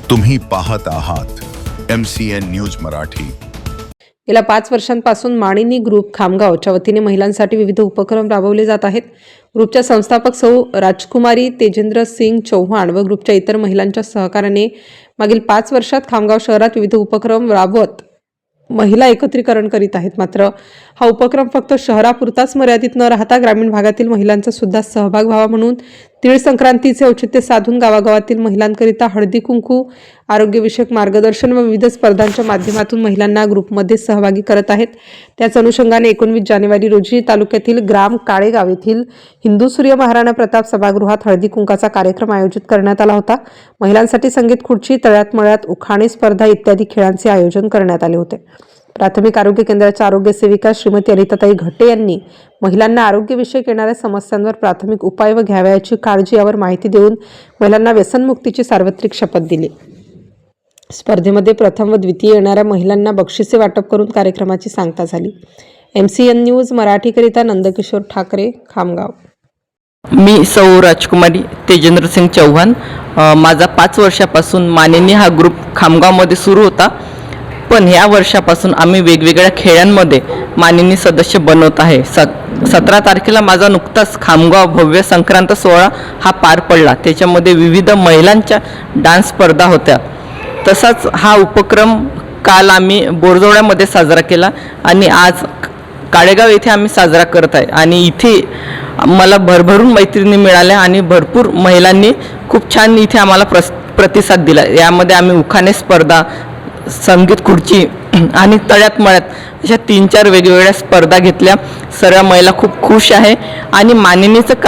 तुम्ही पाहत आहात MCN न्यूज मराठी। गेल्या 5 वर्षांपासून मानिनी ग्रुप खामगावच्या वतीने महिलांसाठी विविध उपक्रम राबवले जात आहेत। ग्रुपच्या संस्थापक सौ राजकुमारी तेजेंद्र सिंग चौहान व ग्रुपच्या इतर महिलांच्या सहकार्याने मागील 5 वर्षात खामगाव शहरात विविध उपक्रम राबवत महिला एकत्रीकरण करीत आहेत। मात्र हा उपक्रम फक्त शहरापुरताच मर्यादित न राहता ग्रामीण भागातील महिलांचा सुद्धा सहभाग व्हावा म्हणून तीळ संक्रांतीचे औचित्य साधून गावागावातील महिलांकरिता हळदी कुंकू, आरोग्यविषयक मार्गदर्शन व विविध स्पर्धांच्या माध्यमातून महिलांना ग्रुपमध्ये सहभागी करत आहेत। त्याच अनुषंगाने 19 जानेवारी रोजी तालुक्यातील ग्राम काळेगाव येथील हिंदू सूर्य महाराणा प्रताप सभागृहात हळदी कुंकाचा कार्यक्रम आयोजित करण्यात आला होता। महिलांसाठी संगीत खुर्ची, तळ्यात मळ्यात उखाणे स्पर्धा इत्यादी खेळांचे आयोजन करण्यात आले होते। प्राथमिक आरोग्य केंद्राच्या आरोग्य सेविका श्रीमती अनिताताई घट्टे यांनी महिलांना आरोग्यविषयक येणाऱ्या समस्यांवर प्राथमिक उपाय व घ्यावयाची काळजी यावर माहिती देऊन महिलांना व्यसनमुक्तीची सार्वत्रिक शपथ दिली। स्पर्धेमध्ये प्रथम व द्वितीय येणाऱ्या महिलांना बक्षिसे वाटप करून कार्यक्रमाची सांगता झाली। MCN न्यूज मराठीकरिता नंदकिशोर ठाकरे, खामगाव। मी सौ राजकुमारी तेजेंद्र सिंग चौहान। माझा 5 वर्षापासून मानिनी हा ग्रुप खामगावमध्ये सुरू होता, पण ह्या वर्षापासून आम्ही वेगवेगळ्या खेळांमध्ये मानिनी सदस्य बनवत आहे। 17 तारखेला माझा नुकताच खामगाव भव्य संक्रांत सोहळा हा पार पडला। त्याच्यामध्ये विविध महिलांच्या डान्स स्पर्धा होत्या। तसाच हा उपक्रम काल आम्ही बोरजोड्यामध्ये साजरा केला आणि आज काळेगाव येथे आम्ही साजरा करत आहे। आणि इथे मला भरभरून मैत्रिणी मिळाल्या आणि भरपूर महिलांनी खूप छान इथे आम्हाला प्रतिसाद दिला। यामध्ये आम्ही उखाणे स्पर्धा, संगीत खुर्ची आणि तळ्यात मळ्यात अशा 3-4 वेगवेगळ्या स्पर्धा घेतल्या। सर्व महिला खूप खुश आहे आणि मानिनीचं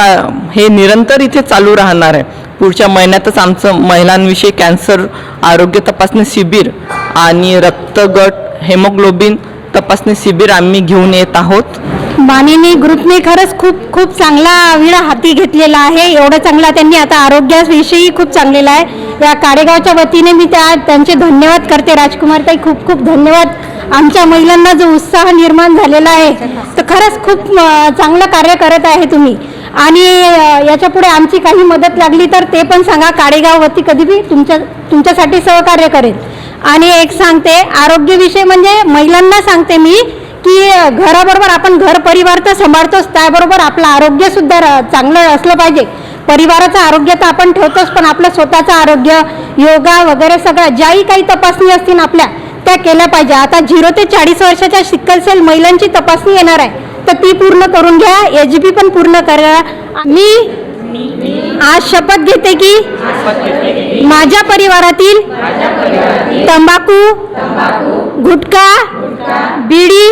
हे निरंतर इथे चालू राहणार आहे। पुढच्या महिन्यातच आमचं महिलांविषयी कॅन्सर आरोग्य तपासणी शिबिर आणि रक्तगट हेमोग्लोबिन तपासणी शिबिर आम्ही घेऊन येत आहोत। मानिनी ग्रुपने खरंच खूप चांगला विळा हाती घेतलेला आहे। एवढं चांगला त्यांनी आता आरोग्याविषयी खूप चांगलेला आहे। या काळेगावच्या वतीने मी त्यांचे धन्यवाद करते। राजकुमारताई खूप धन्यवाद। आमच्या महिलांना जो उत्साह निर्माण झालेला आहे तर खरंच खूप चांगलं कार्य करत आहे तुम्ही। आणि याच्या पुढे आमची काही मदत लागली तर ते पण सांगा। काळेगाव वती कधी बी तुमच्यासाठी सहकार्य करेल। आणि एक सांगते, आरोग्यविषय म्हणजे महिलांना सांगते मी की घराबरोबर आपण घर परिवार तर सांभाळतोच, त्याबरोबर आपलं आरोग्य सुद्धा चांगलं असलं पाहिजे। परिवाराचं आरोग्य तर आपण ठेवतोच, पण आपलं स्वतःचं आरोग्य, योगा वगैरे सगळं ज्याही काही तपासणी असतील आपल्या त्या केल्या पाहिजे। आता 0 ते 40 वर्षाच्या सिकल सेल महिलांची तपासणी येणार आहे, तर ती पूर्ण करून घ्या। HB पण पूर्ण करा। मी आज शपथ घेते की माझ्या परिवारातील तंबाखू, गुटखा, बिडी,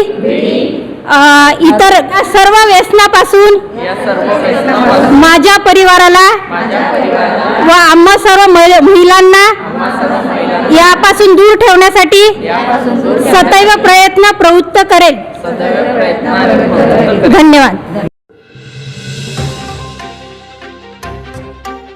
इतर सर्व व्यसनापासून माझ्या परिवाराला व आम्हा सर्व महिलांना यापासून दूर ठेवण्यासाठी सदैव प्रयत्न प्रवृत्त करेल। धन्यवाद।